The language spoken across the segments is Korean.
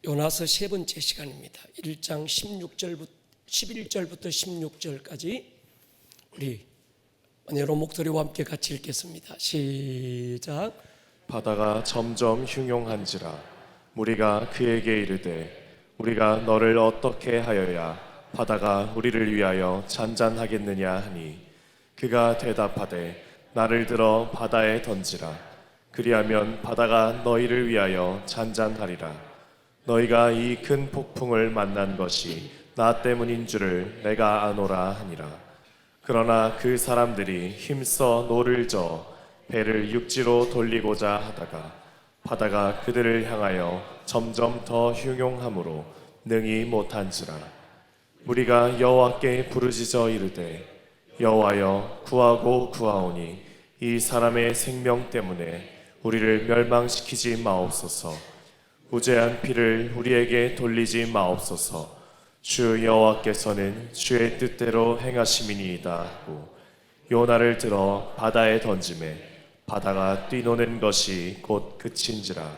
요나서 세 번째 시간입니다. 1장 11절부터 16절까지 우리 은혜로 목소리와 함께 같이 읽겠습니다. 시작. 바다가 점점 흉용한지라 무리가 그에게 이르되 우리가 너를 어떻게 하여야 바다가 우리를 위하여 잔잔하겠느냐 하니 그가 대답하되 나를 들어 바다에 던지라. 그리하면 바다가 너희를 위하여 잔잔하리라. 너희가 이 큰 폭풍을 만난 것이 나 때문인 줄을 내가 아노라 하니라. 그러나 그 사람들이 힘써 노를 저어 배를 육지로 돌리고자 하다가 바다가 그들을 향하여 점점 더 흉용함으로 능히 못한지라. 무리가 여호와께 부르짖어 이르되 여호와여 구하고 구하오니 이 사람의 생명 때문에 우리를 멸망시키지 마옵소서. 무죄한 피를 우리에게 돌리지 마옵소서. 주 여호와께서는 주의 뜻대로 행하심이니이다 하고 요나를 들어 바다에 던지매 바다가 뛰노는 것이 곧 그친지라.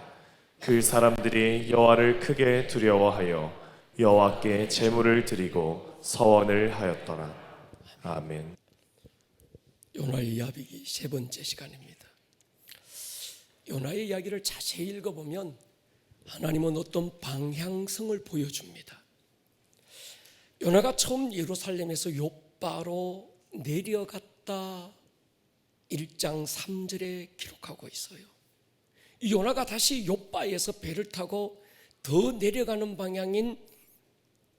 그 사람들이 여호와를 크게 두려워하여 여호와께 제물을 드리고 서원을 하였더라. 아멘. 요나의 이야기 세 번째 시간입니다. 요나의 이야기를 자세히 읽어보면 하나님은 어떤 방향성을 보여줍니다. 요나가 처음 예루살렘에서 욥바로 내려갔다 1장 3절에 기록하고 있어요. 이 요나가 다시 욥바에서 배를 타고 더 내려가는 방향인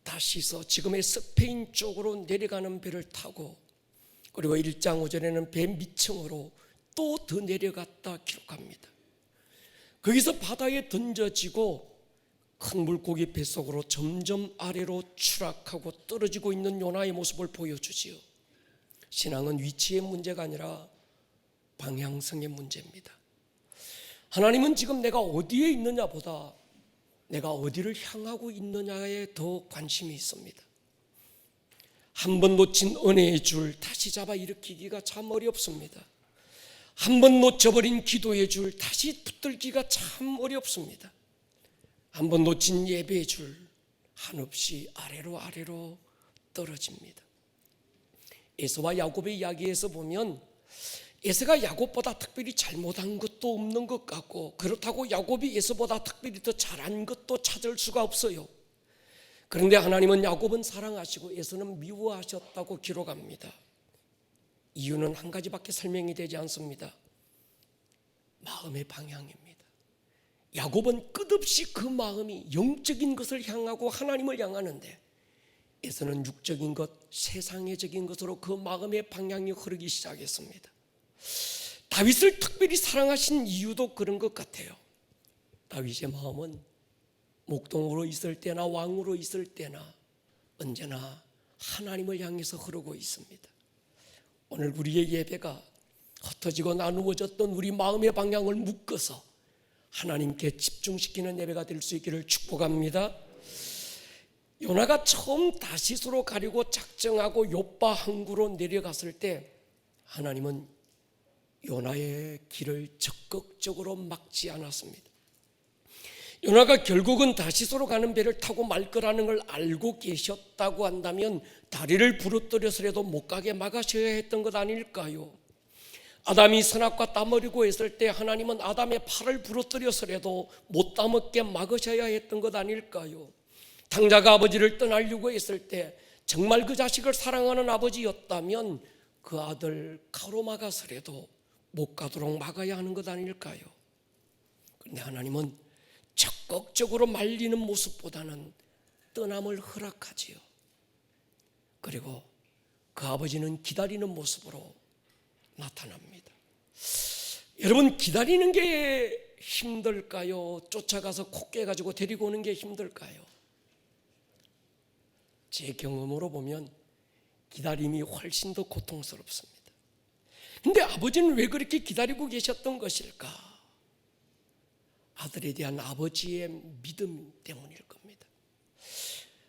다시서 지금의 스페인 쪽으로 내려가는 배를 타고 그리고 1장 5절에는 배 밑층으로 또 더 내려갔다 기록합니다. 거기서 바다에 던져지고 큰 물고기 뱃속으로 점점 아래로 추락하고 떨어지고 있는 요나의 모습을 보여주지요. 신앙은 위치의 문제가 아니라 방향성의 문제입니다. 하나님은 지금 내가 어디에 있느냐보다 내가 어디를 향하고 있느냐에 더 관심이 있습니다. 한 번 놓친 은혜의 줄 다시 잡아 일으키기가 참 어렵습니다. 한 번 놓쳐버린 기도의 줄 다시 붙들기가 참 어렵습니다. 한 번 놓친 예배의 줄 한없이 아래로 떨어집니다. 에서와 야곱의 이야기에서 보면 에서가 야곱보다 특별히 잘못한 것도 없는 것 같고 그렇다고 야곱이 에서보다 특별히 더 잘한 것도 찾을 수가 없어요. 그런데 하나님은 야곱은 사랑하시고 에서는 미워하셨다고 기록합니다. 이유는 한 가지밖에 설명이 되지 않습니다. 마음의 방향입니다. 야곱은 끝없이 그 마음이 영적인 것을 향하고 하나님을 향하는데 에서는 육적인 것, 세상적인 것으로 그 마음의 방향이 흐르기 시작했습니다. 다윗을 특별히 사랑하신 이유도 그런 것 같아요. 다윗의 마음은 목동으로 있을 때나 왕으로 있을 때나 언제나 하나님을 향해서 흐르고 있습니다. 오늘 우리의 예배가 흩어지고 나누어졌던 우리 마음의 방향을 묶어서 하나님께 집중시키는 예배가 될 수 있기를 축복합니다. 요나가 처음 다시스로 가려고 작정하고 욥바 항구로 내려갔을 때 하나님은 요나의 길을 적극적으로 막지 않았습니다. 요나가 결국은 다시스로 가는 배를 타고 말 거라는 걸 알고 계셨다고 한다면 다리를 부러뜨려서라도 못 가게 막으셔야 했던 것 아닐까요? 아담이 선악과 따먹으려고 했을 때 하나님은 아담의 팔을 부러뜨려서라도 못 따먹게 막으셔야 했던 것 아닐까요? 당자가 아버지를 떠나려고 했을 때 정말 그 자식을 사랑하는 아버지였다면 그 아들 가로막아서라도 못 가도록 막아야 하는 것 아닐까요? 그런데 하나님은 적극적으로 말리는 모습보다는 떠남을 허락하지요. 그리고 그 아버지는 기다리는 모습으로 나타납니다. 여러분, 기다리는 게 힘들까요? 쫓아가서 코 깨가지고 데리고 오는 게 힘들까요? 제 경험으로 보면 기다림이 훨씬 더 고통스럽습니다. 근데 아버지는 왜 그렇게 기다리고 계셨던 것일까? 아들에 대한 아버지의 믿음 때문일 겁니다.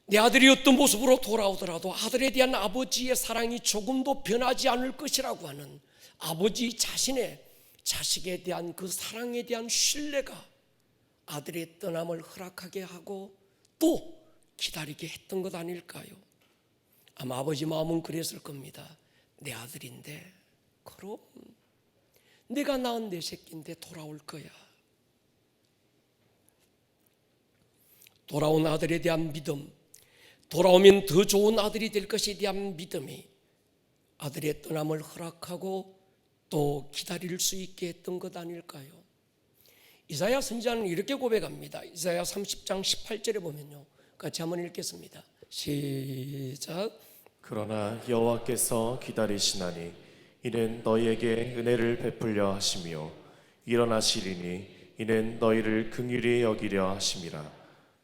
내 아들이 어떤 모습으로 돌아오더라도 아들에 대한 아버지의 사랑이 조금도 변하지 않을 것이라고 하는 아버지 자신의 자식에 대한 그 사랑에 대한 신뢰가 아들의 떠남을 허락하게 하고 또 기다리게 했던 것 아닐까요? 아마 아버지 마음은 그랬을 겁니다. 내 아들인데, 그럼 내가 낳은 내 새끼인데 돌아올 거야. 돌아온 아들에 대한 믿음, 돌아오면 더 좋은 아들이 될 것에 대한 믿음이 아들의 떠남을 허락하고 또 기다릴 수 있게 했던 것 아닐까요? 이사야 선지자는 이렇게 고백합니다. 이사야 30장 18절에 보면요, 같이 한번 읽겠습니다. 시작. 그러나 여호와께서 기다리시나니 이는 너희에게 은혜를 베풀려 하시며 일어나시리니 이는 너희를 긍휼히 여기려 하심이라.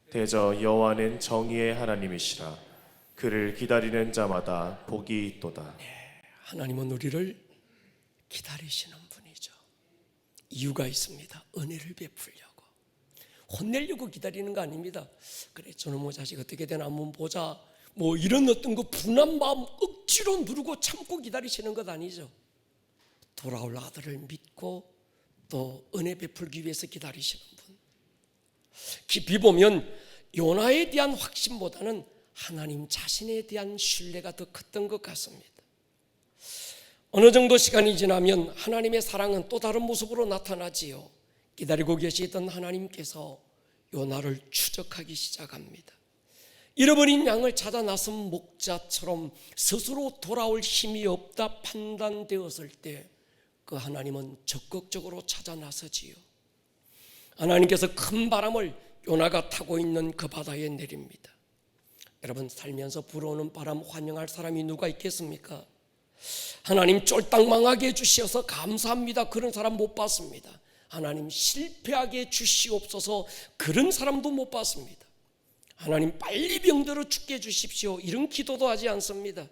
대저 여호와는 정의의 하나님이시라. 그를 기다리는 자마다 복이 있도다. 하나님은 우리를 기다리시는 분이죠. 이유가 있습니다. 은혜를 베풀려고. 혼내려고 기다리는 거 아닙니다. 그래, 저놈의 자식 어떻게 되나 한번 보자, 뭐 이런 어떤 그 분한 마음 억지로 누르고 참고 기다리시는 것 아니죠. 돌아올 아들을 믿고 또 은혜 베풀기 위해서 기다리시는 분. 깊이 보면 요나에 대한 확신보다는 하나님 자신에 대한 신뢰가 더 컸던 것 같습니다. 어느 정도 시간이 지나면 하나님의 사랑은 또 다른 모습으로 나타나지요. 기다리고 계시던 하나님께서 요나를 추적하기 시작합니다. 잃어버린 양을 찾아 나선 목자처럼 스스로 돌아올 힘이 없다 판단되었을 때 그 하나님은 적극적으로 찾아 나서지요. 하나님께서 큰 바람을 요나가 타고 있는 그 바다에 내립니다. 여러분, 살면서 불어오는 바람 환영할 사람이 누가 있겠습니까? 하나님 쫄딱 망하게 해주셔서 감사합니다, 그런 사람 못 봤습니다. 하나님 실패하게 해주시옵소서, 그런 사람도 못 봤습니다. 하나님 빨리 병들어 죽게 해주십시오, 이런 기도도 하지 않습니다.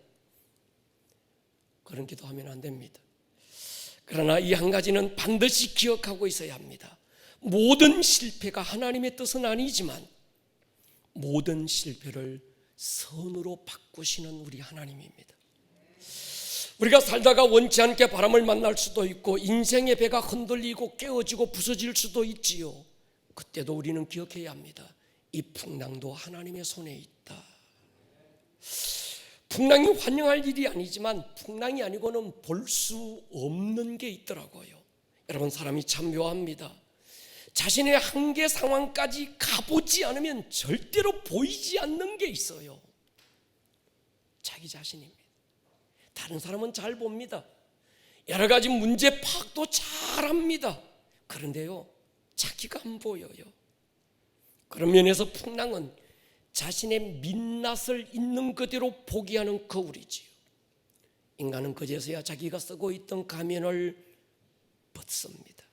그런 기도하면 안 됩니다. 그러나 이 한 가지는 반드시 기억하고 있어야 합니다. 모든 실패가 하나님의 뜻은 아니지만 모든 실패를 선으로 바꾸시는 우리 하나님입니다. 우리가 살다가 원치 않게 바람을 만날 수도 있고 인생의 배가 흔들리고 깨어지고 부서질 수도 있지요. 그때도 우리는 기억해야 합니다. 이 풍랑도 하나님의 손에 있다. 풍랑이 환영할 일이 아니지만 풍랑이 아니고는 볼 수 없는 게 있더라고요. 여러분, 사람이 참 묘합니다. 자신의 한계 상황까지 가보지 않으면 절대로 보이지 않는 게 있어요. 자기 자신입니다. 다른 사람은 잘 봅니다. 여러 가지 문제 파악도 잘합니다. 그런데요, 자기가 안 보여요. 그런 면에서 풍랑은 자신의 민낯을 있는 그대로 포기하는 거울이지요. 인간은 그제서야 자기가 쓰고 있던 가면을 벗습니다.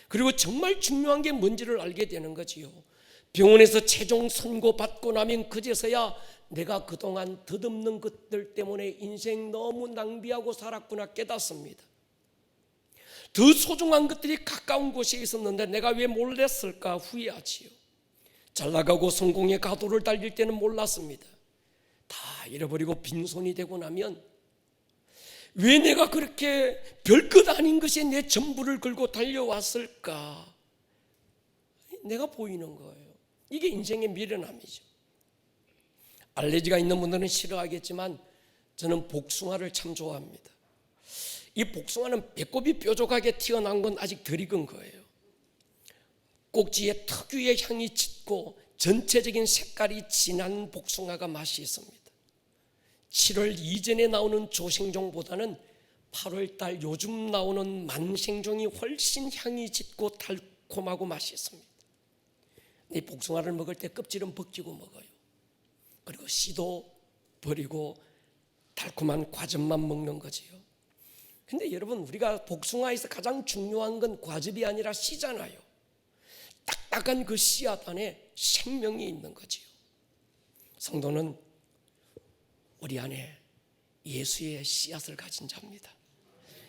그리고 정말 중요한 게 뭔지를 알게 되는 거지요. 병원에서 최종 선고 받고 나면 그제서야 내가 그동안 덧없는 것들 때문에 인생 너무 낭비하고 살았구나 깨닫습니다. 더 소중한 것들이 가까운 곳에 있었는데 내가 왜 몰랐을까 후회하지요. 잘 나가고 성공의 가도를 달릴 때는 몰랐습니다. 다 잃어버리고 빈손이 되고 나면 왜 내가 그렇게 별것 아닌 것에 내 전부를 걸고 달려왔을까? 내가 보이는 거예요. 이게 인생의 미련함이죠. 알레르기가 있는 분들은 싫어하겠지만 저는 복숭아를 참 좋아합니다. 이 복숭아는 배꼽이 뾰족하게 튀어나온 건 아직 덜 익은 거예요. 꼭지에 특유의 향이 짙고 전체적인 색깔이 진한 복숭아가 맛이 있습니다. 7월 이전에 나오는 조생종보다는 8월달 요즘 나오는 만생종이 훨씬 향이 짙고 달콤하고 맛이 있습니다. 이 복숭아를 먹을 때 껍질은 벗기고 먹어요. 그리고 씨도 버리고 달콤한 과즙만 먹는 거지요. 근데 여러분, 우리가 복숭아에서 가장 중요한 건 과즙이 아니라 씨잖아요. 딱딱한 그 씨앗 안에 생명이 있는 거지요. 성도는 우리 안에 예수의 씨앗을 가진 자입니다.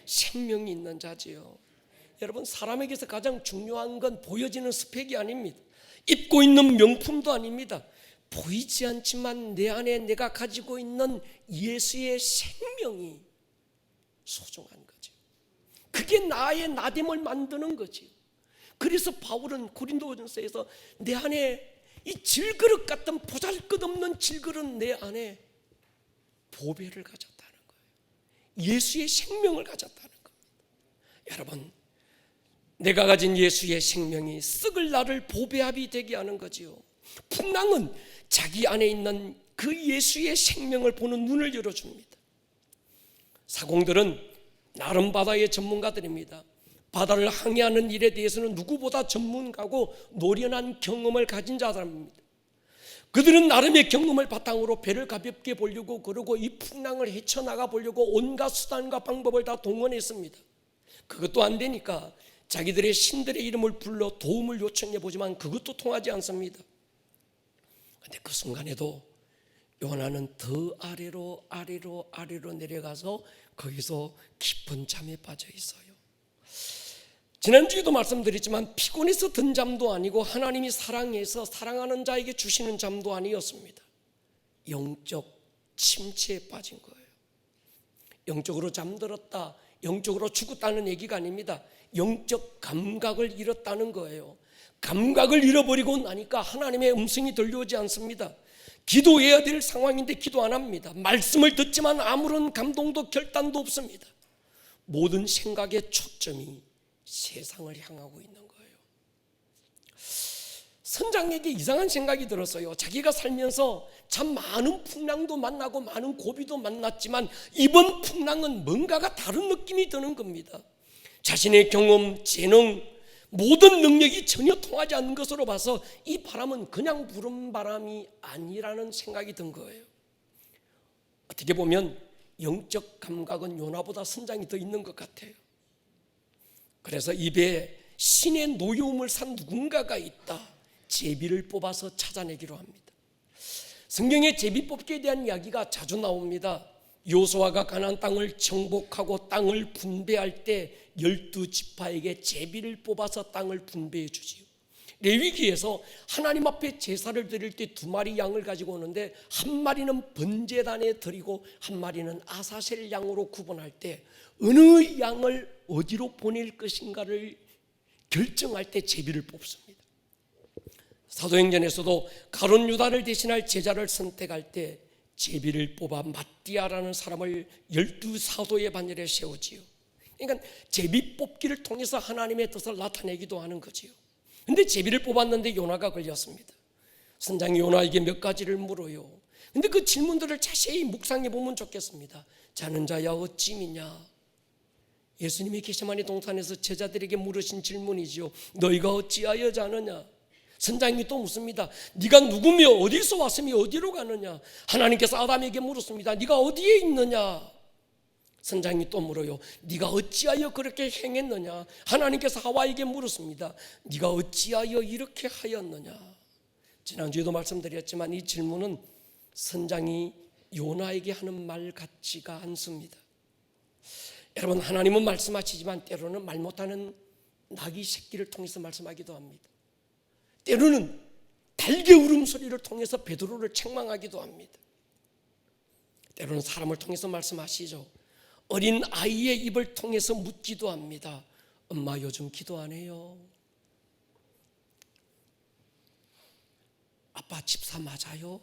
생명이 있는 자지요. 여러분, 사람에게서 가장 중요한 건 보여지는 스펙이 아닙니다. 입고 있는 명품도 아닙니다. 보이지 않지만 내 안에 내가 가지고 있는 예수의 생명이 소중한 거죠. 그게 나의 나됨을 만드는 거죠. 그래서 바울은 고린도전서에서 내 안에 이 질그릇 같은 보잘것없는 질그릇 내 안에 보배를 가졌다는 거예요. 예수의 생명을 가졌다는 겁니다. 여러분, 내가 가진 예수의 생명이 썩을 나를 보배합이 되게 하는 거지요. 풍랑은 자기 안에 있는 그 예수의 생명을 보는 눈을 열어줍니다. 사공들은 나름 바다의 전문가들입니다. 바다를 항해하는 일에 대해서는 누구보다 전문가고 노련한 경험을 가진 자들입니다. 그들은 나름의 경험을 바탕으로 배를 가볍게 보려고 그러고 이 풍랑을 헤쳐나가 보려고 온갖 수단과 방법을 다 동원했습니다. 그것도 안 되니까 자기들의 신들의 이름을 불러 도움을 요청해 보지만 그것도 통하지 않습니다. 그런데 그 순간에도 요나는 더 아래로 내려가서 거기서 깊은 잠에 빠져 있어요. 지난주에도 말씀드렸지만 피곤해서 든 잠도 아니고 하나님이 사랑해서 사랑하는 자에게 주시는 잠도 아니었습니다. 영적 침체에 빠진 거예요. 영적으로 잠들었다, 영적으로 죽었다는 얘기가 아닙니다. 영적 감각을 잃었다는 거예요. 감각을 잃어버리고 나니까 하나님의 음성이 들려오지 않습니다. 기도해야 될 상황인데 기도 안 합니다. 말씀을 듣지만 아무런 감동도 결단도 없습니다. 모든 생각의 초점이 세상을 향하고 있는 거예요. 선장에게 이상한 생각이 들었어요. 자기가 살면서 참 많은 풍랑도 만나고 많은 고비도 만났지만 이번 풍랑은 뭔가가 다른 느낌이 드는 겁니다. 자신의 경험, 재능, 모든 능력이 전혀 통하지 않는 것으로 봐서 이 바람은 그냥 부는 바람이 아니라는 생각이 든 거예요. 어떻게 보면 영적 감각은 요나보다 선장이 더 있는 것 같아요. 그래서 입에 신의 노여움을 산 누군가가 있다, 제비를 뽑아서 찾아내기로 합니다. 성경에 제비 뽑기에 대한 이야기가 자주 나옵니다. 요수아가 가나안 땅을 정복하고 땅을 분배할 때 12지파에게 제비를 뽑아서 땅을 분배해 주지요. 레위기에서 하나님 앞에 제사를 드릴 때 2마리 양을 가지고 오는데 한 마리는 번제단에 드리고 한 마리는 아사셀 양으로 구분할 때 어느 양을 어디로 보낼 것인가를 결정할 때 제비를 뽑습니다. 사도행전에서도 가룟 유다를 대신할 제자를 선택할 때 제비를 뽑아 마띠아라는 사람을 12사도의 반열에 세우지요. 그러니까 제비 뽑기를 통해서 하나님의 뜻을 나타내기도 하는 거지요. 근데 제비를 뽑았는데 요나가 걸렸습니다. 선장이 요나에게 몇 가지를 물어요. 근데 그 질문들을 자세히 묵상해 보면 좋겠습니다. 자는 자야 어찌 믿냐? 예수님이 게세마네 동산에서 제자들에게 물으신 질문이지요. 너희가 어찌하여 자느냐? 선장이 또 묻습니다. 네가 누구며 어디서 왔으며 어디로 가느냐? 하나님께서 아담에게 물었습니다. 네가 어디에 있느냐? 선장이 또 물어요. 네가 어찌하여 그렇게 행했느냐? 하나님께서 하와에게 물었습니다. 네가 어찌하여 이렇게 하였느냐? 지난주에도 말씀드렸지만 이 질문은 선장이 요나에게 하는 말 같지가 않습니다. 여러분, 하나님은 말씀하시지만 때로는 말 못하는 나귀 새끼를 통해서 말씀하기도 합니다. 때로는 달개 울음소리를 통해서 베드로를 책망하기도 합니다. 때로는 사람을 통해서 말씀하시죠. 어린 아이의 입을 통해서 묻기도 합니다. 엄마 요즘 기도 안 해요? 아빠 집사 맞아요?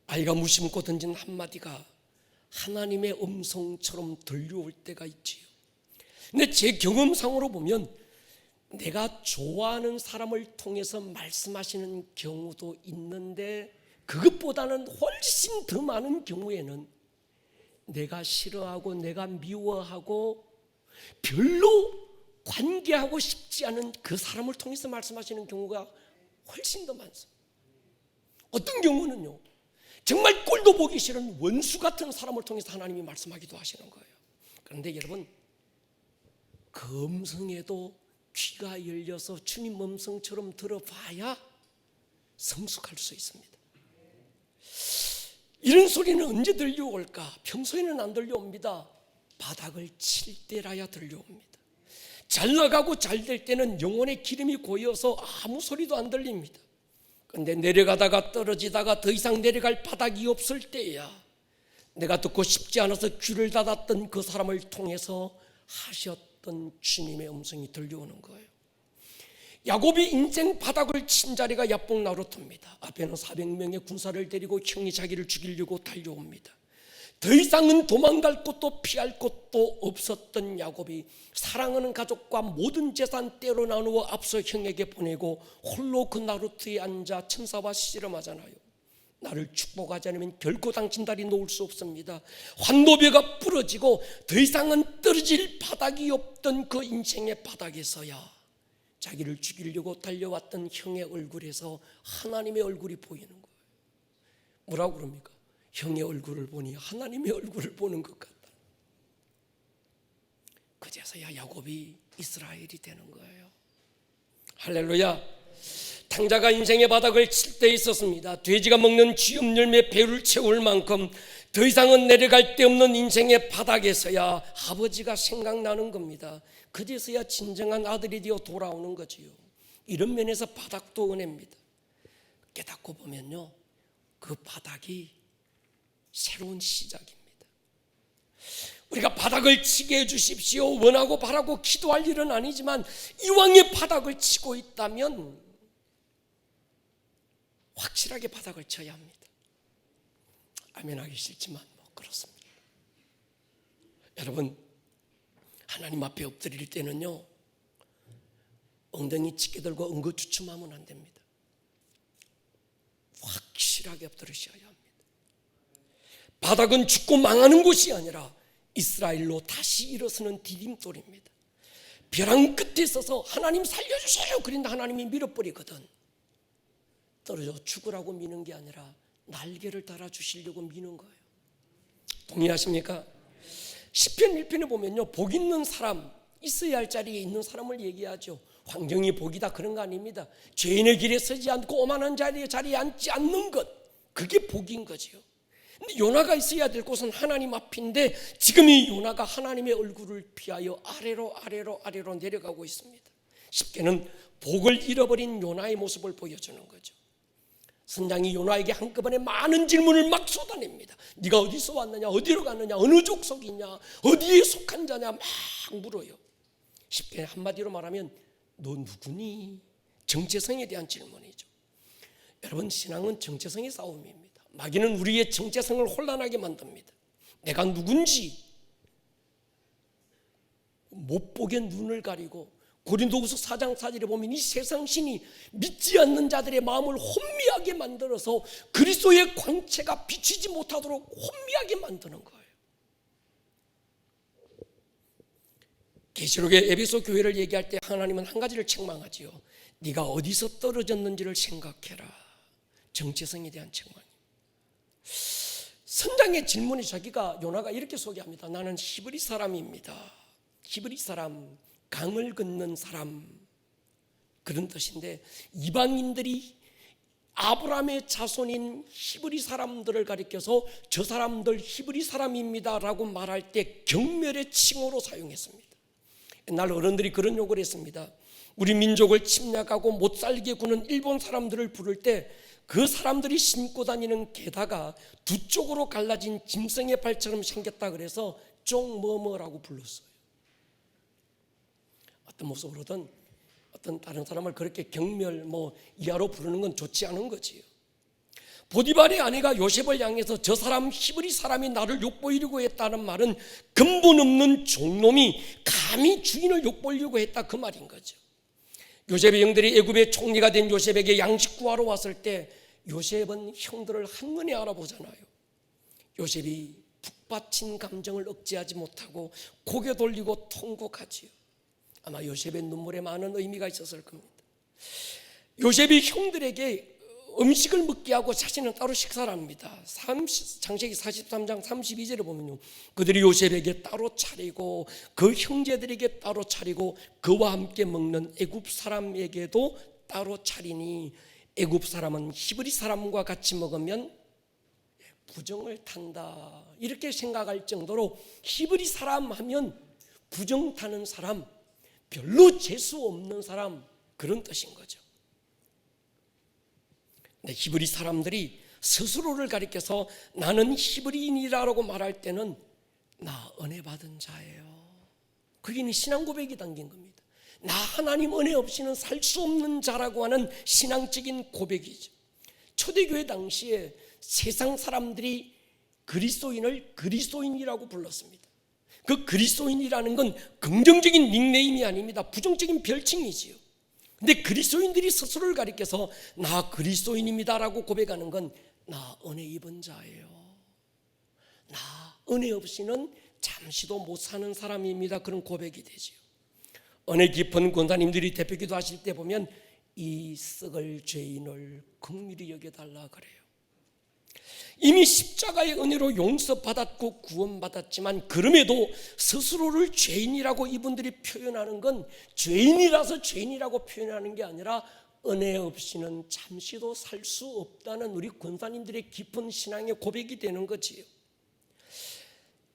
아이가 무심코 던진 한마디가 하나님의 음성처럼 들려올 때가 있지요. 근데 제 경험상으로 보면 내가 좋아하는 사람을 통해서 말씀하시는 경우도 있는데 그것보다는 훨씬 더 많은 경우에는 내가 싫어하고 내가 미워하고 별로 관계하고 싶지 않은 그 사람을 통해서 말씀하시는 경우가 훨씬 더 많습니다. 어떤 경우는요, 정말 꼴도 보기 싫은 원수 같은 사람을 통해서 하나님이 말씀하기도 하시는 거예요. 그런데 여러분, 그 음성에도 귀가 열려서 주님 음성처럼 들어봐야 성숙할 수 있습니다. 이런 소리는 언제 들려올까? 평소에는 안 들려옵니다. 바닥을 칠 때라야 들려옵니다. 잘 나가고 잘 될 때는 영혼의 기름이 고여서 아무 소리도 안 들립니다. 그런데 내려가다가 떨어지다가 더 이상 내려갈 바닥이 없을 때야 내가 듣고 싶지 않아서 귀를 닫았던 그 사람을 통해서 하셨던 주님의 음성이 들려오는 거예요. 야곱이 인생 바닥을 친 자리가 야복 나루터입니다. 앞에는 400명의 군사를 데리고 형이 자기를 죽이려고 달려옵니다. 더 이상은 도망갈 곳도 피할 곳도 없었던 야곱이 사랑하는 가족과 모든 재산 떼로 나누어 앞서 형에게 보내고 홀로 그 나루터에 앉아 천사와 씨름하잖아요. 나를 축복하지 않으면 결코 당신 다리 놓을 수 없습니다. 환도뼈가 부러지고 더 이상은 떨어질 바닥이 없던 그 인생의 바닥에서야 자기를 죽이려고 달려왔던 형의 얼굴에서 하나님의 얼굴이 보이는 거예요. 뭐라고 그럽니까? 형의 얼굴을 보니 하나님의 얼굴을 보는 것 같다. 그제서야 야곱이 이스라엘이 되는 거예요. 할렐루야. 탕자가 인생의 바닥을 칠 때 있었습니다. 돼지가 먹는 쥐염 열매 배를 채울 만큼 더 이상은 내려갈 데 없는 인생의 바닥에서야 아버지가 생각나는 겁니다. 그제서야 진정한 아들이 되어 돌아오는 거지요. 이런 면에서 바닥도 은혜입니다. 깨닫고 보면요, 그 바닥이 새로운 시작입니다. 우리가 바닥을 치게 해주십시오 원하고 바라고 기도할 일은 아니지만 이왕에 바닥을 치고 있다면 확실하게 바닥을 쳐야 합니다. 아멘하기 싫지만 그렇습니다. 여러분, 하나님 앞에 엎드릴 때는요, 엉덩이 찢게 들고 엉거주춤하면 안 됩니다. 확실하게 엎드리셔야 합니다. 바닥은 죽고 망하는 곳이 아니라 이스라엘로 다시 일어서는 디딤돌입니다. 벼랑 끝에 서서 하나님 살려주세요 그런데 하나님이 밀어버리거든. 떨어져 죽으라고 미는 게 아니라 날개를 달아주시려고 미는 거예요. 동의하십니까? 시편 1편에 보면요, 복 있는 사람, 있어야 할 자리에 있는 사람을 얘기하죠. 환경이 복이다 그런 거 아닙니다. 죄인의 길에 서지 않고 오만한 자리에 앉지 않는 것, 그게 복인 거지요. 근데 요나가 있어야 될 곳은 하나님 앞인데 지금 이 요나가 하나님의 얼굴을 피하여 아래로 내려가고 있습니다. 십계는 복을 잃어버린 요나의 모습을 보여주는 거죠. 선장이 요나에게 한꺼번에 많은 질문을 막 쏟아냅니다. 네가 어디서 왔느냐, 어디로 갔느냐, 어느 족속이냐, 어디에 속한 자냐 막 물어요. 쉽게 한마디로 말하면 너 누구니? 정체성에 대한 질문이죠. 여러분, 신앙은 정체성의 싸움입니다. 마귀는 우리의 정체성을 혼란하게 만듭니다. 내가 누군지 못 보게 눈을 가리고, 고린도후서 4장 4절에 보면 이 세상 신이 믿지 않는 자들의 마음을 혼미하게 만들어서 그리스도의 광채가 비치지 못하도록 혼미하게 만드는 거예요. 계시록의 에베소 교회를 얘기할 때 하나님은 한 가지를 책망하지요. 네가 어디서 떨어졌는지를 생각해라. 정체성에 대한 책망. 선장의 질문에 자기가, 요나가 이렇게 소개합니다. 나는 히브리 사람입니다. 히브리 사람, 강을 건넌 사람, 그런 뜻인데, 이방인들이 아브라함의 자손인 히브리 사람들을 가리켜서 저 사람들 히브리 사람입니다라고 말할 때 경멸의 칭호로 사용했습니다. 옛날 어른들이 그런 욕을 했습니다. 우리 민족을 침략하고 못 살게 구는 일본 사람들을 부를 때 그 사람들이 신고 다니는 게다가 두 쪽으로 갈라진 짐승의 발처럼 생겼다 그래서 쪽뭐뭐라고 불렀어요. 어떤 모습으로든 어떤 다른 사람을 그렇게 경멸 이하로 부르는 건 좋지 않은 거지요. 보디발의 아내가 요셉을 향해서 저 사람 히브리 사람이 나를 욕보이려고 했다는 말은 근본 없는 종놈이 감히 주인을 욕보이려고 했다, 그 말인 거죠. 요셉의 형들이 애굽의 총리가 된 요셉에게 양식 구하러 왔을 때 요셉은 형들을 한눈에 알아보잖아요. 요셉이 북받친 감정을 억제하지 못하고 고개 돌리고 통곡하지요. 아마 요셉의 눈물에 많은 의미가 있었을 겁니다. 요셉이 형들에게 음식을 먹게 하고 자신은 따로 식사를 합니다. 창세기 43장 32절에 보면요, 그들이 요셉에게 따로 차리고 그 형제들에게 따로 차리고 그와 함께 먹는 애굽 사람에게도 따로 차리니 애굽 사람은 히브리 사람과 같이 먹으면 부정을 탄다, 이렇게 생각할 정도로 히브리 사람 하면 부정 타는 사람, 별로 재수 없는 사람, 그런 뜻인 거죠. 근데 히브리 사람들이 스스로를 가리켜서 나는 히브리인이라고 말할 때는 나 은혜 받은 자예요. 거기는 신앙 고백이 담긴 겁니다. 나 하나님 은혜 없이는 살 수 없는 자라고 하는 신앙적인 고백이죠. 초대교회 당시에 세상 사람들이 그리스도인을 그리스도인이라고 불렀습니다. 그 그리스도인이라는 건 긍정적인 닉네임이 아닙니다. 부정적인 별칭이지요. 근데 그리스도인들이 스스로를 가리켜서 나 그리스도인입니다라고 고백하는 건 나 은혜 입은 자예요. 나 은혜 없이는 잠시도 못 사는 사람입니다. 그런 고백이 되지요. 은혜 깊은 권사님들이 대표기도 하실 때 보면 이 썩을 죄인을 긍휼히 여겨달라 그래요. 이미 십자가의 은혜로 용서받았고 구원받았지만 그럼에도 스스로를 죄인이라고 이분들이 표현하는 건 죄인이라서 죄인이라고 표현하는 게 아니라 은혜 없이는 잠시도 살 수 없다는 우리 권사님들의 깊은 신앙의 고백이 되는 거지요.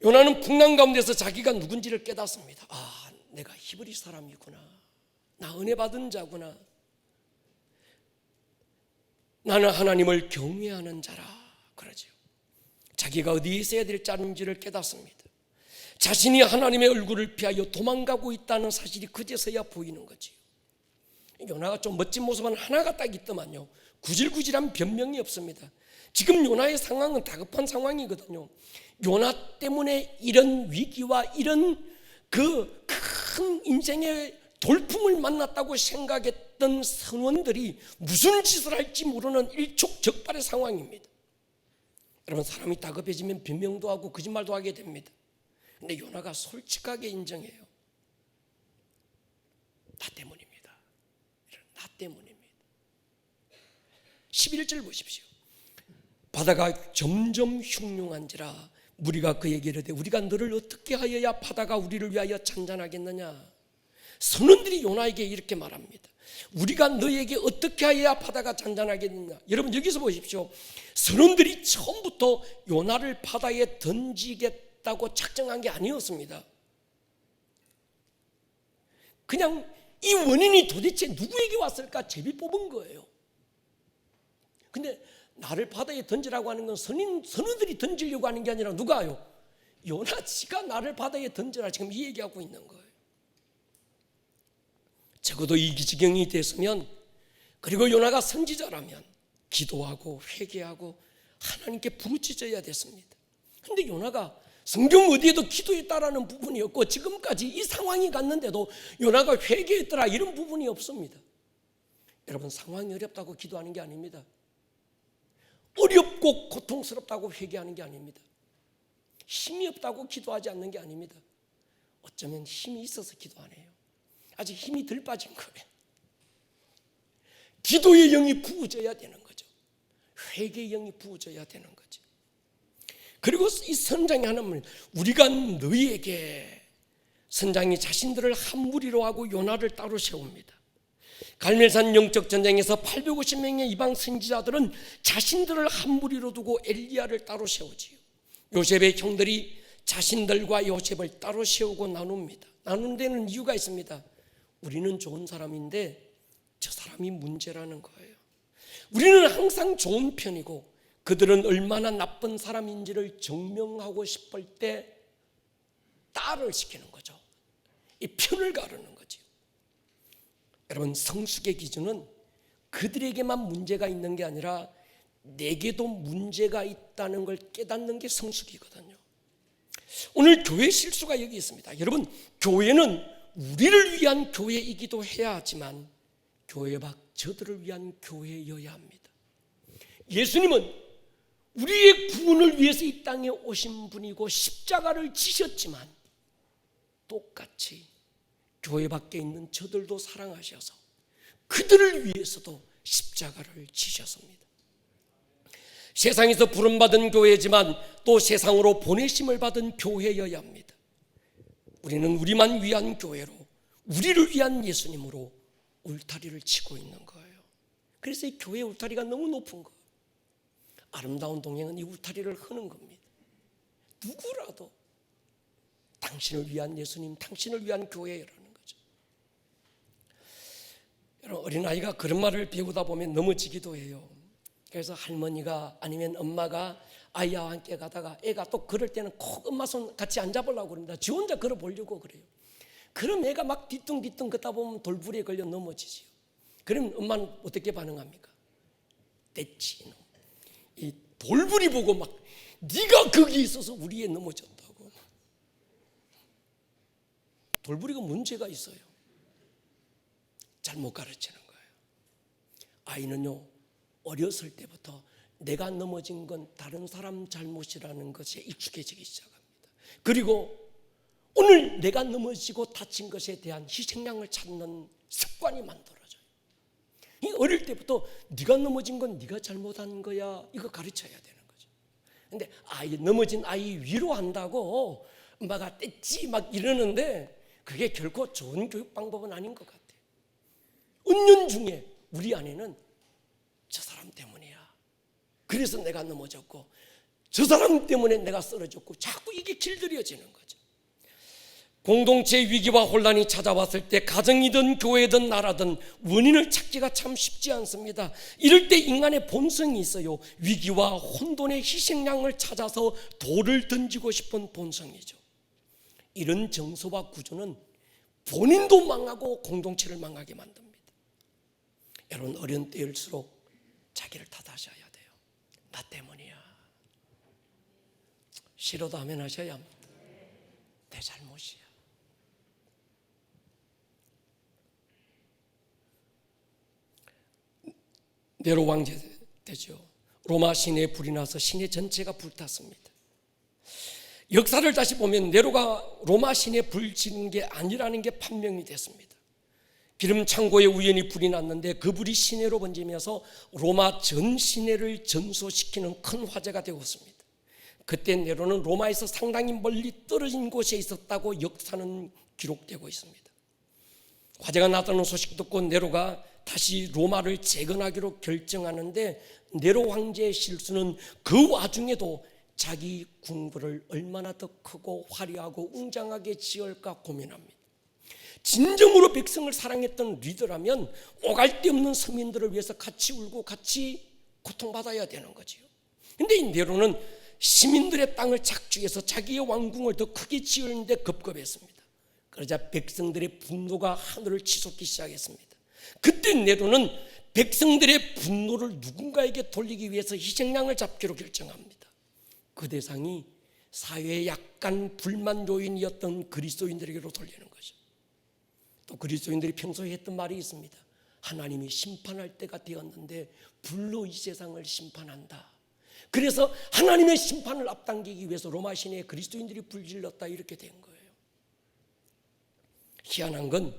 요나는 풍랑 가운데서 자기가 누군지를 깨닫습니다. 아, 내가 히브리 사람이구나. 나 은혜 받은 자구나. 나는 하나님을 경외하는 자라 그러죠. 자기가 어디에 있어야 될 자인지를 깨닫습니다. 자신이 하나님의 얼굴을 피하여 도망가고 있다는 사실이 그제서야 보이는 거지요. 요나가 좀 멋진 모습은 하나가 딱 있더만요. 구질구질한 변명이 없습니다. 지금 요나의 상황은 다급한 상황이거든요. 요나 때문에 이런 위기와 이런 그 큰 인생의 돌풍을 만났다고 생각했던 선원들이 무슨 짓을 할지 모르는 일촉즉발의 상황입니다. 여러분, 사람이 다급해지면 변명도 하고 거짓말도 하게 됩니다. 근데 요나가 솔직하게 인정해요. 나 때문입니다. 나 때문입니다. 11절 보십시오. 바다가 점점 흉흉한지라 무리가 그에게 이르되 우리가 너를 어떻게 하여야 바다가 우리를 위하여 잔잔하겠느냐. 선원들이 요나에게 이렇게 말합니다. 우리가 너에게 어떻게 하여야 바다가 잔잔하겠느냐. 여러분, 여기서 보십시오. 선원들이 처음부터 요나를 바다에 던지겠다고 작정한 게 아니었습니다. 그냥 이 원인이 도대체 누구에게 왔을까 제비 뽑은 거예요. 근데 나를 바다에 던지라고 하는 건 선원들이 던지려고 하는 게 아니라 누가요? 요나 씨가 나를 바다에 던져라 지금 이 얘기하고 있는 거예요. 적어도 이 지경이 됐으면, 그리고 요나가 선지자라면 기도하고 회개하고 하나님께 부르짖어야 됐습니다. 그런데 요나가 성경 어디에도 기도했다라는 부분이 없고 지금까지 이 상황이 갔는데도 요나가 회개했더라 이런 부분이 없습니다. 여러분, 상황이 어렵다고 기도하는 게 아닙니다. 어렵고 고통스럽다고 회개하는 게 아닙니다. 힘이 없다고 기도하지 않는 게 아닙니다. 어쩌면 힘이 있어서 기도하네요. 아직 힘이 덜 빠진 거예요. 기도의 영이 부어져야 되는 거죠. 회개의 영이 부어져야 되는 거죠. 그리고 이 선장이 하나님, 우리가 너희에게, 선장이 자신들을 한 무리로 하고 요나를 따로 세웁니다. 갈멜산 영적 전쟁에서 850명의 이방 선지자들은 자신들을 한 무리로 두고 엘리야를 따로 세우지요. 요셉의 형들이 자신들과 요셉을 따로 세우고 나눕니다. 나눈 데는 이유가 있습니다. 우리는 좋은 사람인데 저 사람이 문제라는 거예요. 우리는 항상 좋은 편이고 그들은 얼마나 나쁜 사람인지를 증명하고 싶을 때 딸을 시키는 거죠. 이 편을 가르는 거죠. 여러분, 성숙의 기준은 그들에게만 문제가 있는 게 아니라 내게도 문제가 있다는 걸 깨닫는 게 성숙이거든요. 오늘 교회 실수가 여기 있습니다. 여러분, 교회는 우리를 위한 교회이기도 해야 하지만 교회 밖 저들을 위한 교회여야 합니다. 예수님은 우리의 구원을 위해서 이 땅에 오신 분이고 십자가를 지셨지만 똑같이 교회 밖에 있는 저들도 사랑하셔서 그들을 위해서도 십자가를 지셨습니다. 세상에서 부름받은 교회지만 또 세상으로 보내심을 받은 교회여야 합니다. 우리는 우리만 위한 교회로, 우리를 위한 예수님으로 울타리를 치고 있는 거예요. 그래서 이 교회 울타리가 너무 높은 거예요. 아름다운 동행은 이 울타리를 흐는 겁니다. 누구라도 당신을 위한 예수님, 당신을 위한 교회라는 거죠. 여러분, 어린아이가 그런 말을 배우다 보면 넘어지기도 해요. 그래서 할머니가 아니면 엄마가 아이와 함께 가다가 애가 또 걸을 때는 꼭 엄마 손 같이 안 잡으려고 그럽니다. 지 혼자 걸어보려고 그래요. 그럼 애가 막 뒤뚱뒤뚱 걷다 보면 돌부리에 걸려 넘어지지요. 그럼 엄마는 어떻게 반응합니까? 됐지. 이 돌부리 보고 막 네가 거기 있어서 우리 애 넘어졌다고. 돌부리가 문제가 있어요. 잘못 가르치는 거예요. 아이는요, 어렸을 때부터 내가 넘어진 건 다른 사람 잘못이라는 것에 익숙해지기 시작합니다. 그리고 오늘 내가 넘어지고 다친 것에 대한 희생양을 찾는 습관이 만들어져요. 이 어릴 때부터 네가 넘어진 건 네가 잘못한 거야, 이거 가르쳐야 되는 거죠. 근데 넘어진 아이 위로한다고 엄마가 뗐지 막 이러는데 그게 결코 좋은 교육 방법은 아닌 것 같아요. 은연중에 우리 안에는 저 사람 때문이야, 그래서 내가 넘어졌고 저 사람 때문에 내가 쓰러졌고, 자꾸 이게 길들여지는 거죠. 공동체 위기와 혼란이 찾아왔을 때 가정이든 교회든 나라든 원인을 찾기가 참 쉽지 않습니다. 이럴 때 인간의 본성이 있어요. 위기와 혼돈의 희생양을 찾아서 돌을 던지고 싶은 본성이죠. 이런 정서와 구조는 본인도 망하고 공동체를 망하게 만듭니다. 여러분, 어려운 때일수록 자기를 탓하셔야 돼요. 나 때문이야. 싫어도 하면 하셔야 합니다. 내 잘못이야. 네로 왕제 때죠. 로마 시내에 불이 나서 시내 전체가 불탔습니다. 역사를 다시 보면 네로가 로마 시내에 불 지는 게 아니라는 게 판명이 됐습니다. 기름 창고에 우연히 불이 났는데 그 불이 시내로 번지면서 로마 전 시내를 전소시키는 큰 화재가 되었습니다. 그때 네로는 로마에서 상당히 멀리 떨어진 곳에 있었다고 역사는 기록되고 있습니다. 화재가 났다는 소식 듣고 네로가 다시 로마를 재건하기로 결정하는데, 네로 황제의 실수는 그 와중에도 자기 궁궐을 얼마나 더 크고 화려하고 웅장하게 지을까 고민합니다. 진정으로 백성을 사랑했던 리더라면 오갈 데 없는 서민들을 위해서 같이 울고 같이 고통받아야 되는 거지요. 그런데 이 네로는 시민들의 땅을 착취해서 자기의 왕궁을 더 크게 지으는데 급급했습니다. 그러자 백성들의 분노가 하늘을 치솟기 시작했습니다. 그때 네로는 백성들의 분노를 누군가에게 돌리기 위해서 희생양을 잡기로 결정합니다. 그 대상이 사회에 약간 불만 요인이었던 그리스도인들에게로 돌리는 거죠. 또 그리스도인들이 평소에 했던 말이 있습니다. 하나님이 심판할 때가 되었는데 불로 이 세상을 심판한다. 그래서 하나님의 심판을 앞당기기 위해서 로마 시내에 그리스도인들이 불질렀다, 이렇게 된 거예요. 희한한 건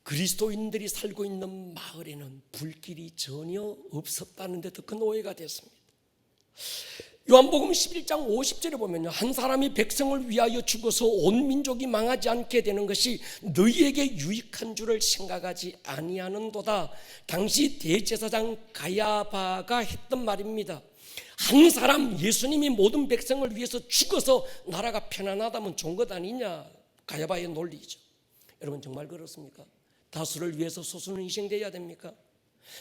그리스도인들이 살고 있는 마을에는 불길이 전혀 없었다는 데도 큰 오해가 됐습니다. 요한복음 11장 50절에 보면요, 한 사람이 백성을 위하여 죽어서 온 민족이 망하지 않게 되는 것이 너희에게 유익한 줄을 생각하지 아니하는도다. 당시 대제사장 가야바가 했던 말입니다. 한 사람, 예수님이 모든 백성을 위해서 죽어서 나라가 편안하다면 좋은 것 아니냐, 가야바의 논리죠. 여러분, 정말 그렇습니까? 다수를 위해서 소수는 희생돼야 됩니까?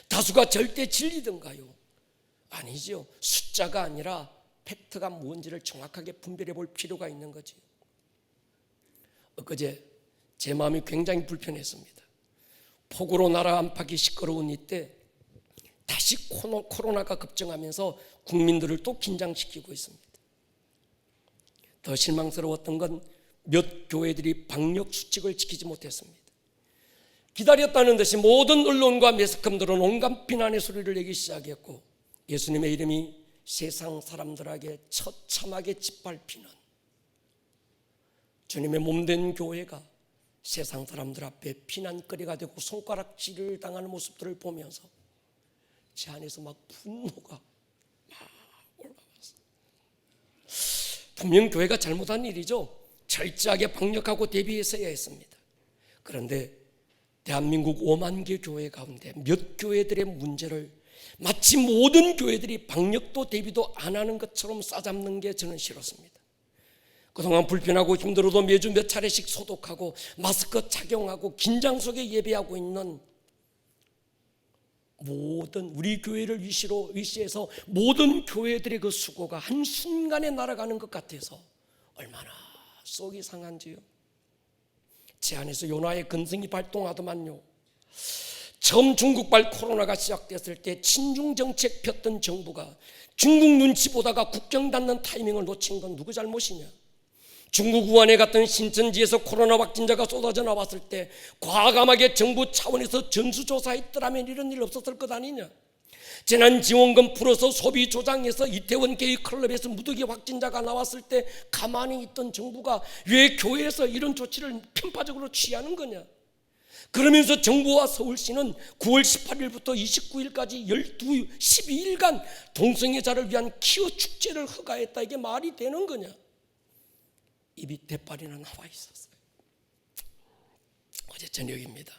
다수가 절대 진리든가요? 아니죠. 숫자가 아니라 팩트가 뭔지를 정확하게 분별해 볼 필요가 있는 거지. 엊그제 제 마음이 굉장히 불편했습니다. 폭우로 나라 안팎이 시끄러운 이때 다시 코로나가 급증하면서 국민들을 또 긴장시키고 있습니다. 더 실망스러웠던 건 몇 교회들이 방역 수칙을 지키지 못했습니다. 기다렸다는 듯이 모든 언론과 매스컴들은 온갖 비난의 소리를 내기 시작했고, 예수님의 이름이 세상 사람들에게 처참하게 짓밟히는 주님의 몸된 교회가 세상 사람들 앞에 비난거리가 되고 손가락질을 당하는 모습들을 보면서 제 안에서 막 분노가 막 올라왔어요. 분명 교회가 잘못한 일이죠. 철저하게 방역하고 대비했어야 했습니다. 그런데 대한민국 5만 개 교회 가운데 몇 교회들의 문제를 마치 모든 교회들이 방역도 대비도 안 하는 것처럼 싸잡는 게 저는 싫었습니다. 그동안 불편하고 힘들어도 매주 몇 차례씩 소독하고 마스크 착용하고 긴장 속에 예배하고 있는 모든 우리 교회를 위시해서 모든 교회들의 그 수고가 한순간에 날아가는 것 같아서 얼마나 속이 상한지요. 제 안에서 요나의 근성이 발동하더만요. 처음 중국발 코로나가 시작됐을 때 친중 정책 폈던 정부가 중국 눈치 보다가 국경 닫는 타이밍을 놓친 건 누구 잘못이냐? 중국 우한에 갔던 신천지에서 코로나 확진자가 쏟아져 나왔을 때 과감하게 정부 차원에서 전수조사했더라면 이런 일 없었을 것 아니냐? 재난지원금 풀어서 소비 조장해서 이태원 게이 클럽에서 무더기 확진자가 나왔을 때 가만히 있던 정부가 왜 교회에서 이런 조치를 편파적으로 취하는 거냐? 그러면서 정부와 서울시는 9월 18일부터 29일까지 12일간 동성애자를 위한 퀴어 축제를 허가했다. 이게 말이 되는 거냐? 입이 대빨이나 나와 있었어요. 어제 저녁입니다.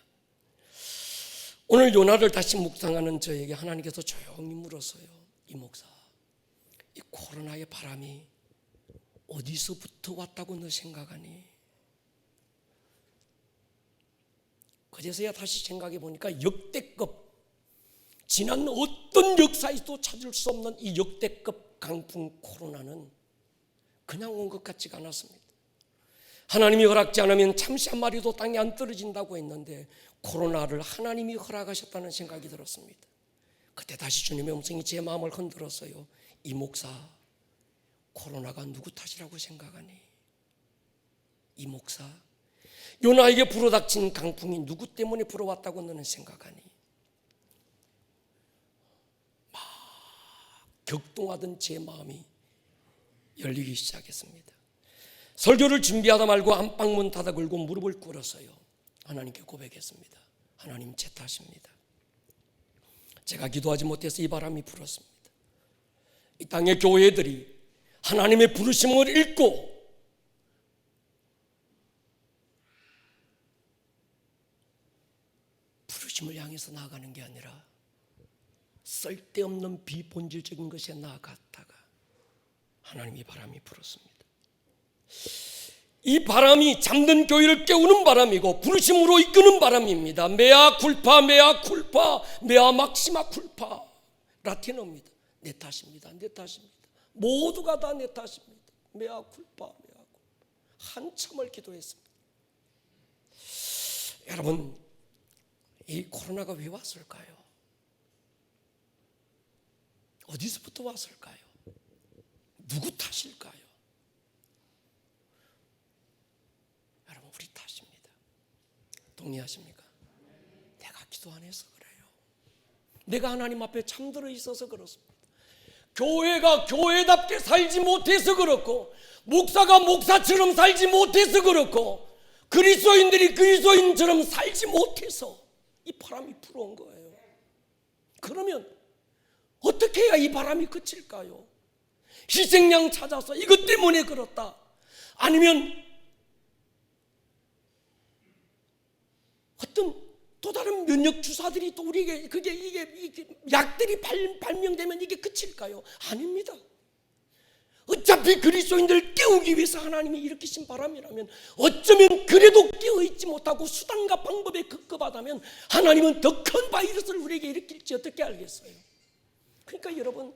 오늘 요나를 다시 묵상하는 저에게 하나님께서 조용히 물었어요. 이 목사, 이 코로나의 바람이 어디서부터 왔다고 너 생각하니? 그제서야 다시 생각해 보니까 역대급, 지난 어떤 역사에도 찾을 수 없는 이 역대급 강풍 코로나는 그냥 온 것 같지가 않았습니다. 하나님이 허락지 않으면 참새 한 마리도 땅에 안 떨어진다고 했는데 코로나를 하나님이 허락하셨다는 생각이 들었습니다. 그때 다시 주님의 음성이 제 마음을 흔들었어요. 이 목사, 코로나가 누구 탓이라고 생각하니? 이 목사, 요나에게 불어닥친 강풍이 누구 때문에 불어왔다고 너는 생각하니? 막 격동하던 제 마음이 열리기 시작했습니다. 설교를 준비하다 말고 안방문 닫아 걸고 무릎을 꿇었어요. 하나님께 고백했습니다. 하나님, 제 탓입니다. 제가 기도하지 못해서 이 바람이 불었습니다. 이 땅의 교회들이 하나님의 부르심을 읽고 부르심을 향해서 나아가는 게 아니라 쓸데없는 비본질적인 것에 나아갔다가 하나님의 바람이 불었습니다. 이 바람이 잠든 교회를 깨우는 바람이고 부르심으로 이끄는 바람입니다. 메아 쿨파, 메아 쿨파, 메아 막시마 쿨파. 라틴어입니다. 내 탓입니다. 내 탓입니다. 모두가 다 내 탓입니다. 메아 쿨파, 메아 쿨파. 한참을 기도했습니다. 여러분, 이 코로나가 왜 왔을까요? 어디서부터 왔을까요? 누구 탓일까요? 여러분, 우리 탓입니다. 동의하십니까? 내가 기도 안 해서 그래요. 내가 하나님 앞에 잠들어 있어서 그렇습니다. 교회가 교회답게 살지 못해서 그렇고, 목사가 목사처럼 살지 못해서 그렇고, 그리스도인들이 그리스도인처럼 살지 못해서 이 바람이 불어온 거예요. 그러면 어떻게 해야 이 바람이 그칠까요? 희생양 찾아서 이것 때문에 그렇다. 아니면 어떤 또 다른 면역 주사들이 또 우리에게 이게 약들이 발명되면 이게 그칠까요? 아닙니다. 어차피 그리스도인들을 깨우기 위해서 하나님이 일으키신 바람이라면 어쩌면 그래도 깨어있지 못하고 수단과 방법에 급급하다면 하나님은 더 큰 바이러스를 우리에게 일으킬지 어떻게 알겠어요? 그러니까 여러분,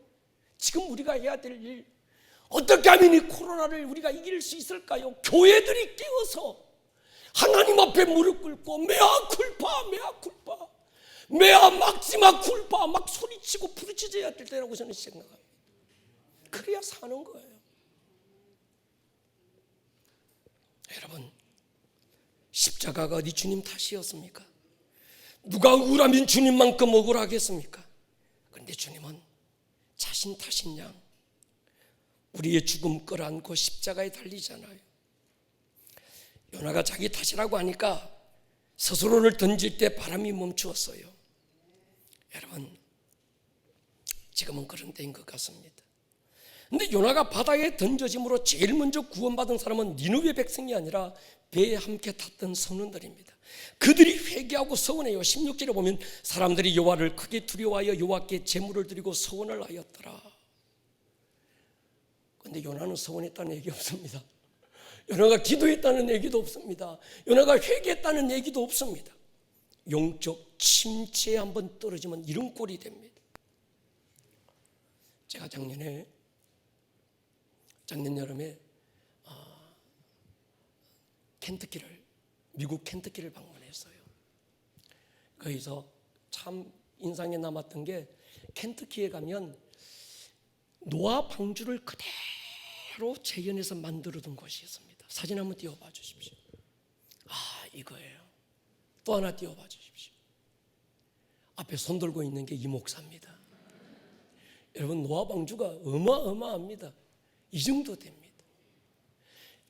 지금 우리가 해야 될 일, 어떻게 하면 이 코로나를 우리가 이길 수 있을까요? 교회들이 깨어서 하나님 앞에 무릎 꿇고 메아 쿨파, 메아 쿨파, 메아 막시마 쿨파 막 소리치고 부르짖어야 될 때라고 저는 생각합니다. 그래야 사는 거예요. 여러분, 십자가가 어디 주님 탓이었습니까? 누가 억울하면 주님만큼 억울하겠습니까? 그런데 주님은 자신 탓인 양 우리의 죽음 끌어안고 십자가에 달리잖아요. 요나가 자기 탓이라고 하니까 스스로를 던질 때 바람이 멈추었어요. 여러분, 지금은 그런 때인 것 같습니다. 근데 요나가 바다에 던져짐으로 제일 먼저 구원받은 사람은 니느웨 백성이 아니라 배에 함께 탔던 선원들입니다. 그들이 회개하고 서원해요. 16절에 보면 사람들이 여호와를 크게 두려워하여 여호와께 제물을 드리고 서원을 하였더라. 그런데 요나는 서원했다는 얘기 없습니다. 요나가 기도했다는 얘기도 없습니다. 요나가 회개했다는 얘기도 없습니다. 영적 침체에 한번 떨어지면 이런 꼴이 됩니다. 제가 작년 여름에 미국 켄터키를 방문했어요. 거기서 참 인상에 남았던 게, 켄터키에 가면 노아 방주를 그대로 재현해서 만들어둔 곳이 있습니다. 사진 한번 띄워봐 주십시오. 이거예요. 또 하나 띄워봐 주십시오. 앞에 손 들고 있는 게 이 목사입니다. 여러분, 노아 방주가 어마어마합니다. 이 정도 됩니다.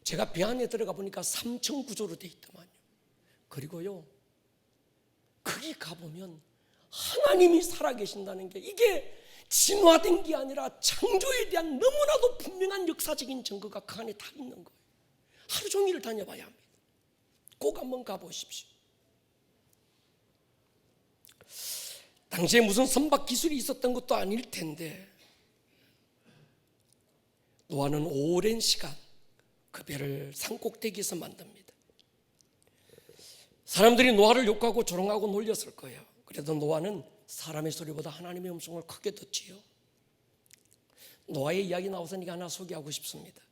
제가 배 안에 들어가 보니까 3층 구조로 돼 있더만요. 그리고요, 거기 가보면 하나님이 살아계신다는 게, 이게 진화된 게 아니라 창조에 대한 너무나도 분명한 역사적인 증거가 그 안에 다 있는 거예요. 하루 종일 다녀봐야 합니다. 꼭 한번 가보십시오. 당시에 무슨 선박 기술이 있었던 것도 아닐 텐데, 노아는 오랜 시간 그 배를 산꼭대기에서 만듭니다. 사람들이 노아를 욕하고 조롱하고 놀렸을 거예요. 그래도 노아는 사람의 소리보다 하나님의 음성을 크게 듣지요. 노아의 이야기 나왔으니까 하나 소개하고 싶습니다.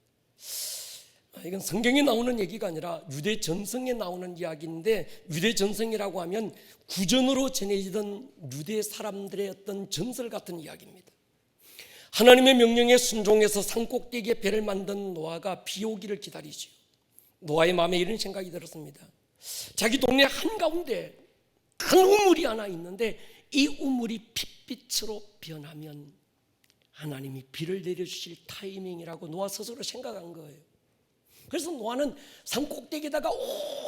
이건 성경에 나오는 얘기가 아니라 유대 전성에 나오는 이야기인데, 유대 전성이라고 하면 구전으로 전해지던 유대 사람들의 어떤 전설 같은 이야기입니다. 하나님의 명령에 순종해서 산꼭대기에 배를 만든 노아가 비 오기를 기다리지요. 노아의 마음에 이런 생각이 들었습니다. 자기 동네 한가운데 큰 우물이 하나 있는데, 이 우물이 핏빛으로 변하면 하나님이 비를 내려주실 타이밍이라고 노아 스스로 생각한 거예요. 그래서 노아는 산꼭대기에다가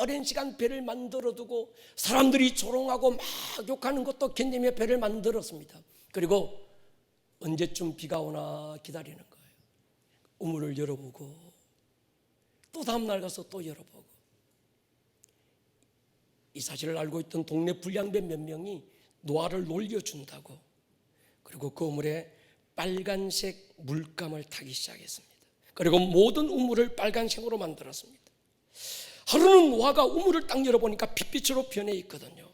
오랜 시간 배를 만들어두고, 사람들이 조롱하고 막 욕하는 것도 견디며 배를 만들었습니다. 그리고 언제쯤 비가 오나 기다리는 거예요. 우물을 열어보고 또 다음날 가서 또 열어보고. 이 사실을 알고 있던 동네 불량배 몇 명이 노아를 놀려준다고, 그리고 그 우물에 빨간색 물감을 타기 시작했습니다. 그리고 모든 우물을 빨간색으로 만들었습니다. 하루는 노아가 우물을 딱 열어보니까 핏빛으로 변해 있거든요.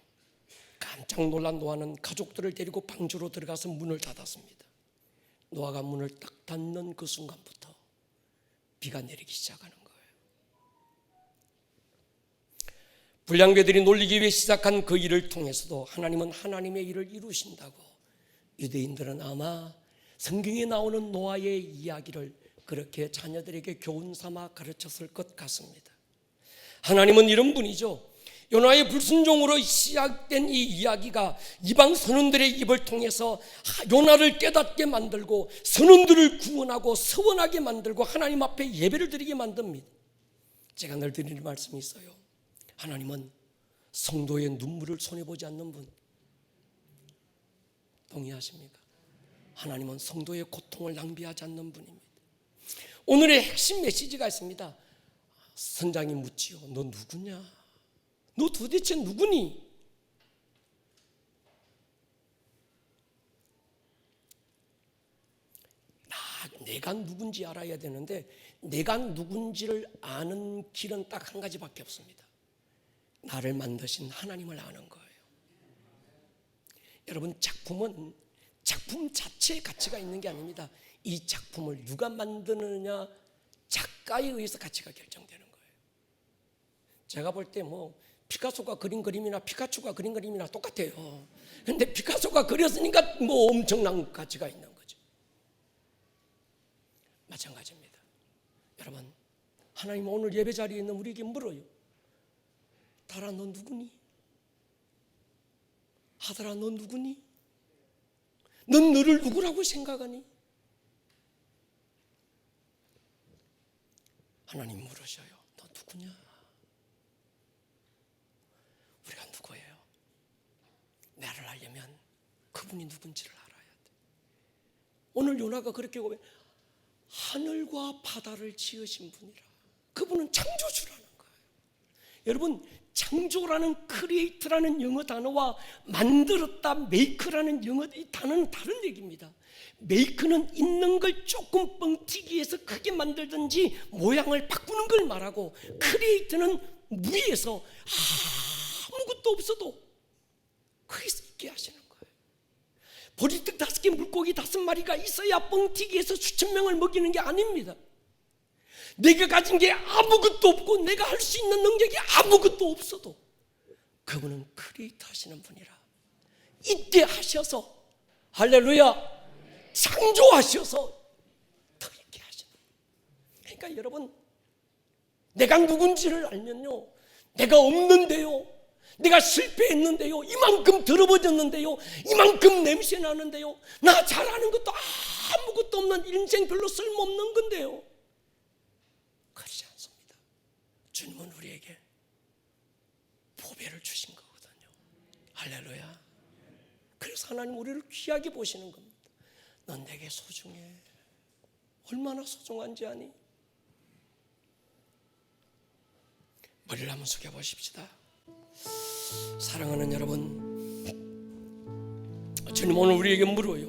깜짝 놀란 노아는 가족들을 데리고 방주로 들어가서 문을 닫았습니다. 노아가 문을 딱 닫는 그 순간부터 비가 내리기 시작하는 거예요. 불량배들이 놀리기 위해 시작한 그 일을 통해서도 하나님은 하나님의 일을 이루신다고 유대인들은 아마 성경에 나오는 노아의 이야기를 그렇게 자녀들에게 교훈 삼아 가르쳤을 것 같습니다. 하나님은 이런 분이죠. 요나의 불순종으로 시작된 이 이야기가 이방 선원들의 입을 통해서 요나를 깨닫게 만들고, 선원들을 구원하고 서원하게 만들고 하나님 앞에 예배를 드리게 만듭니다. 제가 늘 드리는 말씀이 있어요. 하나님은 성도의 눈물을 손해보지 않는 분. 동의하십니까? 하나님은 성도의 고통을 낭비하지 않는 분입니다. 오늘의 핵심 메시지가 있습니다. 선장이 묻지요. 너 누구냐? 너 도대체 누구니? 내가 누군지 알아야 되는데, 내가 누군지를 아는 길은 딱 한 가지밖에 없습니다. 나를 만드신 하나님을 아는 거예요. 여러분, 작품은 작품 자체의 가치가 있는 게 아닙니다. 이 작품을 누가 만드느냐, 작가에 의해서 가치가 결정되는 거예요. 제가 볼 때 피카소가 그린 그림이나 피카츄가 그린 그림이나 똑같아요. 그런데 피카소가 그렸으니까 엄청난 가치가 있는 거죠. 마찬가지입니다. 여러분, 하나님 오늘 예배 자리에 있는 우리에게 물어요. 달아, 너 누구니? 아들아, 너 누구니? 넌 너를 누구라고 생각하니? 하나님 물으셔요. 너 누구냐? 우리가 누구예요? 나를 알려면 그분이 누군지를 알아야 돼. 오늘 요나가 그렇게 고백, 하늘과 바다를 지으신 분이라. 그분은 창조주라는 거예요. 여러분, 창조라는 크리에이트라는 영어 단어와 만들었다, 메이크라는 영어 이 단어는 다른 얘기입니다. 메이크는 있는 걸 조금 뻥튀기 해서 크게 만들든지 모양을 바꾸는 걸 말하고, 크리에이트는 무에서 아무것도 없어도 거기서 있게 하시는 거예요. 보리떡 5개, 물고기 5마리가 있어야 뻥튀기해서 수천 명을 먹이는 게 아닙니다. 내가 가진 게 아무것도 없고 내가 할 수 있는 능력이 아무것도 없어도 그분은 크리에이터 하시는 분이라 이때 하셔서 할렐루야 창조하셔서 더 있게 하시는 거예요. 그러니까 여러분 내가 누군지를 알면요 내가 없는데요 내가 실패했는데요 이만큼 더러워졌는데요 이만큼 냄새 나는데요 나 잘하는 것도 아무것도 없는 인생 별로 쓸모없는 건데요 그렇지 않습니다. 주님은 우리에게 보배를 주신 거거든요. 할렐루야. 그래서 하나님 우리를 귀하게 보시는 겁니다. 넌 내게 소중해. 얼마나 소중한지 아니? 머리를 한번 숙여보십시다. 사랑하는 여러분, 주님 오늘 우리에게 물어요.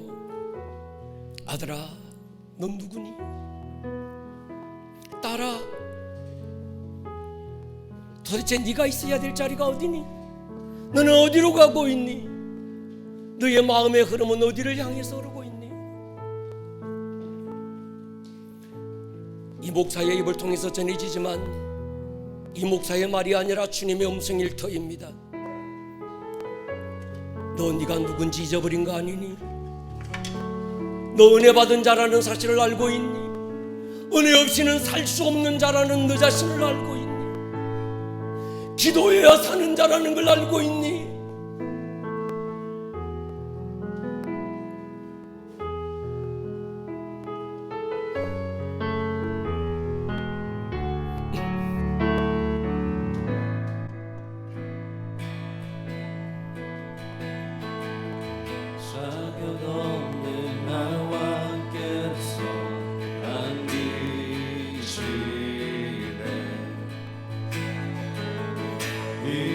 아들아, 넌 누구니? 딸아, 도대체 네가 있어야 될 자리가 어디니? 너는 어디로 가고 있니? 너의 마음의 흐름은 어디를 향해서 흐르고 있니? 이 목사의 입을 통해서 전해지지만 이 목사의 말이 아니라 주님의 음성일 터입니다. 너 네가 누군지 잊어버린 거 아니니? 너 은혜 받은 자라는 사실을 알고 있니? 은혜 없이는 살 수 없는 자라는 너 자신을 알고 있니? 기도해야 사는 자라는 걸 알고 있니?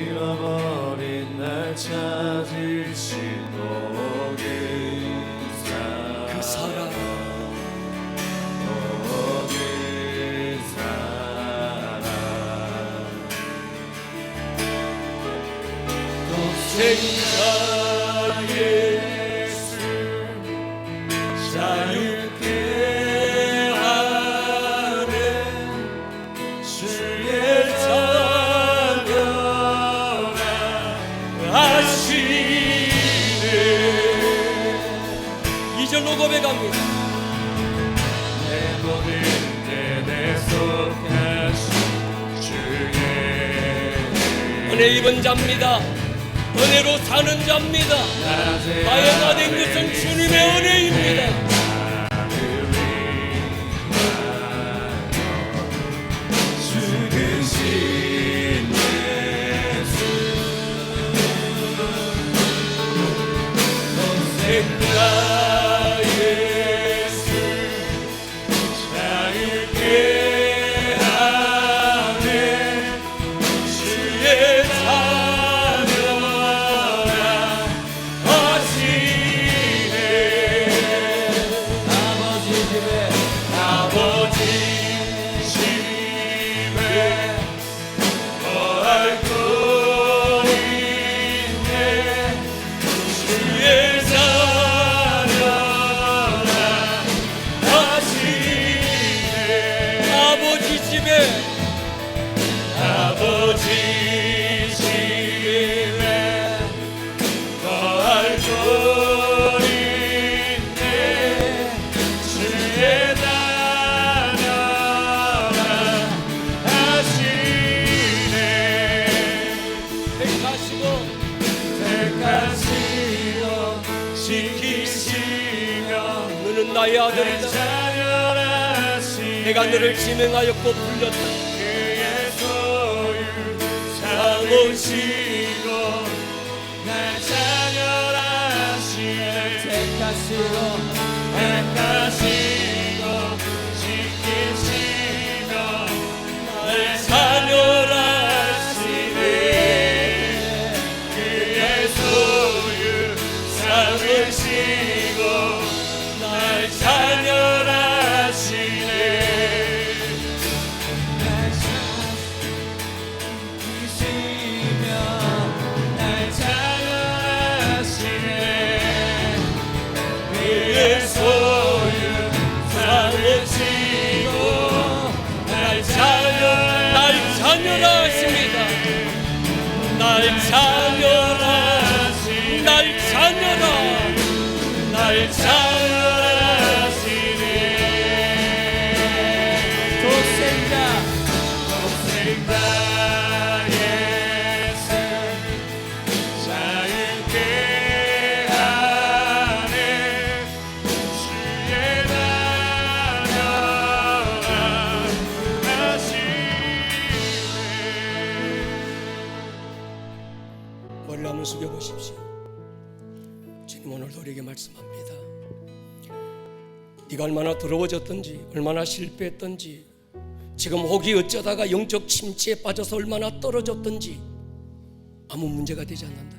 잃어버린 날 찾으시고 그 사랑 생사 예수 자유케 하는 주의 자녀라 하시네. 2절로 고백합니다. 내 모든 때내 속하신 주의 은혜 입은 자입니다. 은혜로 사는 자입니다. 나의 나 된 것은 주님의 은혜입니다. 죽으신 예수 생각 예수 자유케 하네 주의 나의 아들이다. 내가 너를 지명하였고 불렀다. 그의 소유 삼으시고 날 자녀라시네. 택하시고 지키시며 날 자녀라시네. 그의 소유 삼으시고 날 자녀라시네. 날 지키시며 날 자녀라시네. 나를 찬양하시네. 독생자 예수 자유케 하네. 주의 나면 하시네. 머리를 한번 숙여보십시오. 주님 오늘도 우리에게 말씀합니다. 네가 얼마나 더러워졌던지, 얼마나 실패했던지, 지금 혹이 어쩌다가 영적 침체에 빠져서 얼마나 떨어졌던지 아무 문제가 되지 않는다.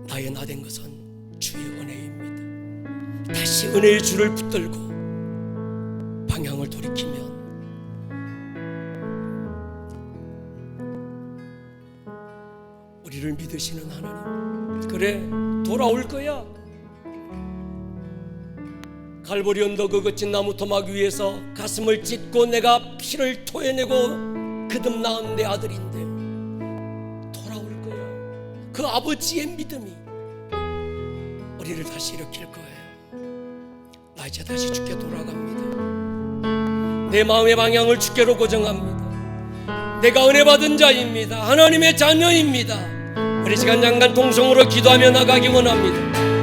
나의 나된 것은 주의 은혜입니다. 다시 은혜의 줄을 붙들고 방향을 돌이키면 우리를 믿으시는 하나님, 그래 돌아올 거야. 갈보리 언덕 그 거친 나무 토막 위에서 가슴을 찢고 내가 피를 토해내고 거듭 낳은 내 아들인데 돌아올 거야. 그 아버지의 믿음이 우리를 다시 일으킬 거예요. 나 이제 다시 주께 돌아갑니다. 내 마음의 방향을 주께로 고정합니다. 내가 은혜 받은 자입니다. 하나님의 자녀입니다. 우리 시간 잠깐 동성으로 기도하며 나가기 원합니다.